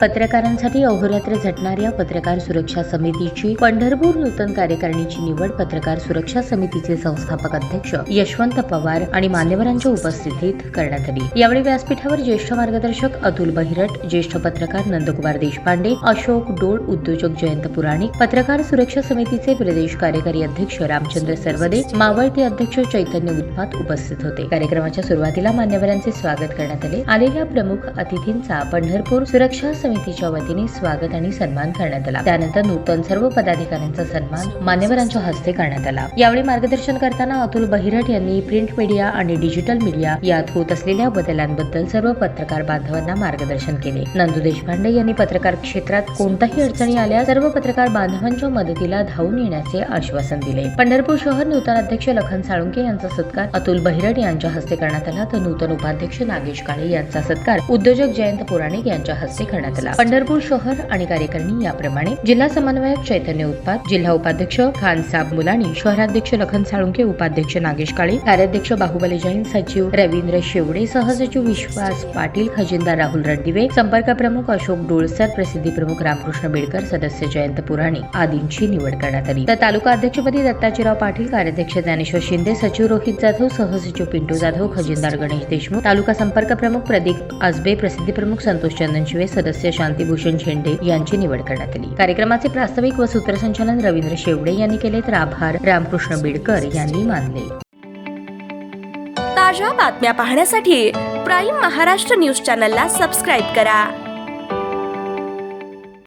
पत्रकारांसाठी अहोरात्र झटणाऱ्या पत्रकार सुरक्षा समितीची पंढरपूर नूतन कार्यकारिणीची निवड पत्रकार सुरक्षा समितीचे संस्थापक अध्यक्ष यशवंत पवार आणि मान्यवरांच्या उपस्थितीत करण्यात आली। यावेळी व्यासपीठावर ज्येष्ठ मार्गदर्शक अतुल बहिरट, ज्येष्ठ पत्रकार नंदकुमार देशपांडे, अशोक डोळ, उद्योजक जयंत पुराणिक, पत्रकार सुरक्षा समितीचे प्रदेश कार्यकारी अध्यक्ष रामचंद्र सरवदे, मावळते अध्यक्ष चैतन्य उत्पात उपस्थित होते। कार्यक्रमाच्या सुरुवातीला मान्यवरांचे स्वागत करण्यात आले। आलेल्या प्रमुख अतिथींचा पंढरपूर सुरक्षा समितीच्या वतीने स्वागत आणि सन्मान करण्यात आला। त्यानंतर नूतन सर्व पदाधिकाऱ्यांचा सन्मान मान्यवरांच्या हस्ते करण्यात आला। यावेळी मार्गदर्शन करताना अतुल बहिरट यांनी प्रिंट मीडिया आणि डिजिटल मीडिया यात होत असलेल्या बदलांबद्दल सर्व पत्रकार बांधवांना मार्गदर्शन केले। नंदू देशपांडे यांनी पत्रकार क्षेत्रात कोणत्याही अडचणी आल्या सर्व पत्रकार बांधवांच्या मदतीला धावून येण्याचे आश्वासन दिले। पंढरपूर शहर नूतन अध्यक्ष लखन साळुंके यांचा सत्कार अतुल बहिरट यांच्या हस्ते करण्यात आला, तर नूतन उपाध्यक्ष नागेश काळे यांचा सत्कार उद्योजक जयंत पुराणिक यांच्या हस्ते करण्यात आला। पंढरपूर शहर आणि कार्यकारिणी याप्रमाणे जिल्हा समन्वयक चैतन्य उत्पात, जिल्हा उपाध्यक्ष खानसाब मुलानी, शहराध्यक्ष लखन साळुंके, उपाध्यक्ष नागेश काळे, कार्याध्यक्ष बाहुबली जैन, सचिव रवींद्र शेवडे, सहसचिव विश्वास पाटील, खजिनदार राहुल रणदिवे, संपर्क प्रमुख अशोक डोळसर, प्रसिद्धी प्रमुख रामकृष्ण बेडकर, सदस्य जयंत पुराणिक आदींची निवड करण्यात आली। तर तालुका अध्यक्षपदी दत्ताजीराव पाटील, कार्याध्यक्ष ज्ञानेश्वर शिंदे, सचिव रोहित जाधव, सहसचिव पिंटू जाधव, खजिनदार गणेश देशमुख, तालुका संपर्क प्रमुख प्रदीप आजबे, प्रसिद्धी प्रमुख संतोष चंदनशिवे, सदस्य शांतीभूषण झेंडे यांची निवड करण्यात आली। कार्यक्रमाचे प्रास्ताविक व सूत्रसंचालन रवींद्र शेवडे यांनी केले, तर आभार रामकृष्ण बेडकर यांनी मानले। ताज्या बातम्या पाहण्यासाठी प्राईम महाराष्ट्र न्यूज चॅनलला सबस्क्राईब करा।